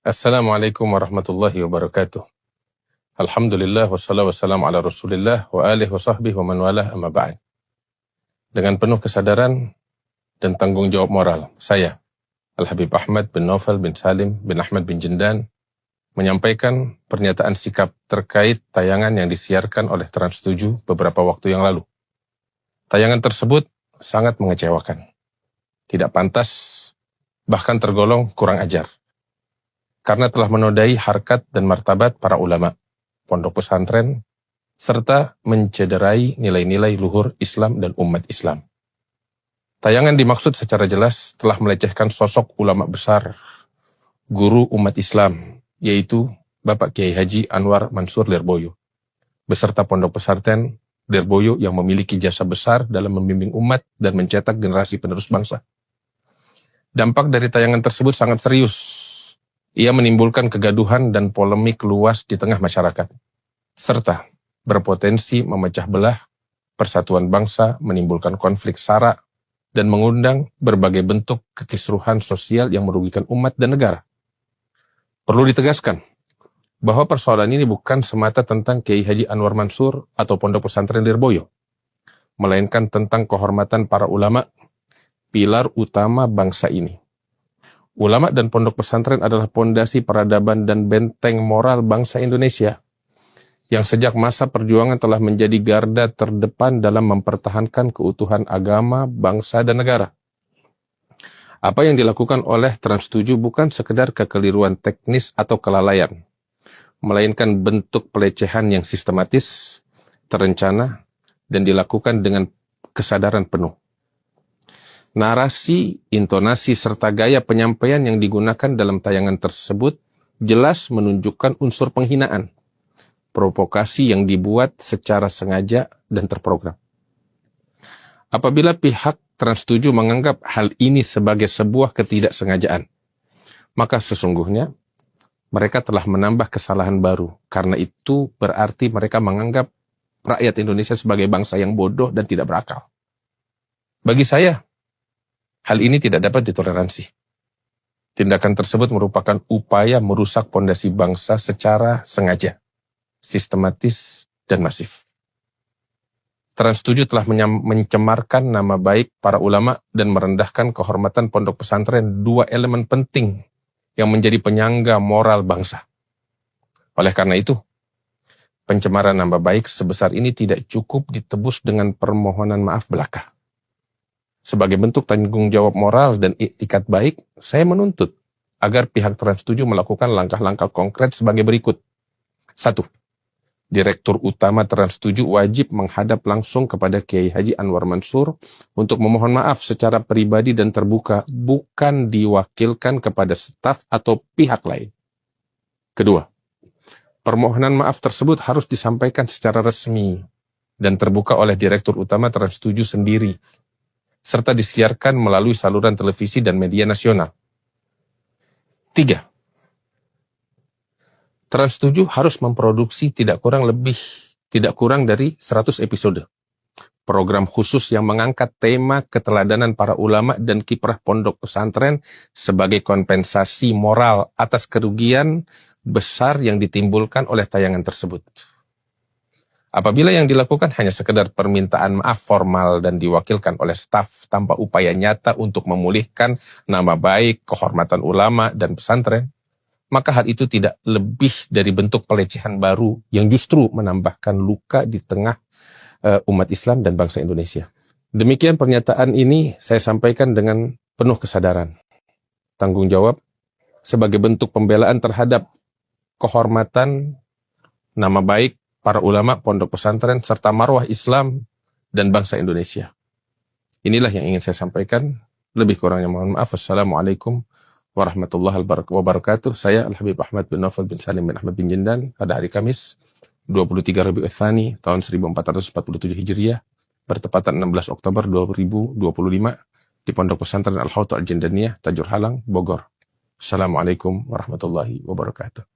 Assalamualaikum warahmatullahi wabarakatuh. Alhamdulillah wassalatu wassalamu ala Rasulillah wa alihi wa sahbihi wa man walah amma ba'd. Dengan penuh kesadaran dan tanggung jawab moral, saya Al-Habib Ahmad bin Naufal bin Salim bin Ahmad bin Jindan menyampaikan pernyataan sikap terkait tayangan yang disiarkan oleh Trans7 beberapa waktu yang lalu. Tayangan tersebut sangat mengecewakan, tidak pantas, bahkan tergolong kurang ajar. Karena telah menodai harkat dan martabat para ulama, pondok pesantren, serta mencederai nilai-nilai luhur Islam dan umat Islam. Tayangan dimaksud secara jelas telah melecehkan sosok ulama besar, guru umat Islam, yaitu Bapak Kiai Haji Anwar Mansur Lirboyo, beserta pondok pesantren Lirboyo yang memiliki jasa besar dalam membimbing umat dan mencetak generasi penerus bangsa. Dampak dari tayangan tersebut sangat serius. Ia menimbulkan kegaduhan dan polemik luas di tengah masyarakat, serta berpotensi memecah belah persatuan bangsa, menimbulkan konflik sara, dan mengundang berbagai bentuk kekisruhan sosial yang merugikan umat dan negara. Perlu ditegaskan bahwa persoalan ini bukan semata tentang Kiai Haji Anwar Mansur atau Pondok Pesantren Lirboyo, melainkan tentang kehormatan para ulama, pilar utama bangsa ini. Ulama dan pondok pesantren adalah pondasi peradaban dan benteng moral bangsa Indonesia, yang sejak masa perjuangan telah menjadi garda terdepan dalam mempertahankan keutuhan agama, bangsa, dan negara. Apa yang dilakukan oleh Trans7 bukan sekedar kekeliruan teknis atau kelalaian, melainkan bentuk pelecehan yang sistematis, terencana, dan dilakukan dengan kesadaran penuh. Narasi, intonasi, serta gaya penyampaian yang digunakan dalam tayangan tersebut jelas menunjukkan unsur penghinaan, provokasi yang dibuat secara sengaja dan terprogram. Apabila pihak Trans7 menganggap hal ini sebagai sebuah ketidaksengajaan, maka sesungguhnya mereka telah menambah kesalahan baru, karena itu berarti mereka menganggap rakyat Indonesia sebagai bangsa yang bodoh dan tidak berakal. Bagi saya, hal ini tidak dapat ditoleransi. Tindakan tersebut merupakan upaya merusak pondasi bangsa secara sengaja, sistematis, dan masif. Trans7 telah mencemarkan nama baik para ulama dan merendahkan kehormatan pondok pesantren, dua elemen penting yang menjadi penyangga moral bangsa. Oleh karena itu, pencemaran nama baik sebesar ini tidak cukup ditebus dengan permohonan maaf belaka. Sebagai bentuk tanggung jawab moral dan iktikat baik, saya menuntut agar pihak Trans7 melakukan langkah-langkah konkret sebagai berikut. 1. Direktur Utama Trans7 wajib menghadap langsung kepada Kiai Haji Anwar Mansur untuk memohon maaf secara pribadi dan terbuka, bukan diwakilkan kepada staf atau pihak lain. 2. Permohonan maaf tersebut harus disampaikan secara resmi dan terbuka oleh Direktur Utama Trans7 sendiri, serta disiarkan melalui saluran televisi dan media nasional. 3. Trans7 harus memproduksi tidak kurang dari 100 episode. Program khusus yang mengangkat tema keteladanan para ulama dan kiprah pondok pesantren sebagai kompensasi moral atas kerugian besar yang ditimbulkan oleh tayangan tersebut. Apabila yang dilakukan hanya sekedar permintaan maaf formal dan diwakilkan oleh staf tanpa upaya nyata untuk memulihkan nama baik, kehormatan ulama dan pesantren, maka hal itu tidak lebih dari bentuk pelecehan baru yang justru menambahkan luka di tengah umat Islam dan bangsa Indonesia. Demikian pernyataan ini saya sampaikan dengan penuh kesadaran, tanggung jawab, sebagai bentuk pembelaan terhadap kehormatan, nama baik, para ulama, pondok pesantren, serta marwah Islam dan bangsa Indonesia. Inilah yang ingin saya sampaikan. Lebih kurangnya mohon maaf. Assalamualaikum warahmatullahi wabarakatuh. Saya Al-Habib Ahmad bin Naufal bin Salim bin Ahmad bin Jindan pada hari Kamis 23 Rabiul Tsani tahun 1447 Hijriah bertepatan 16 Oktober 2025 di Pondok Pesantren Al-Hawta Al-Jindaniyah, Tajur Halang, Bogor. Assalamualaikum warahmatullahi wabarakatuh.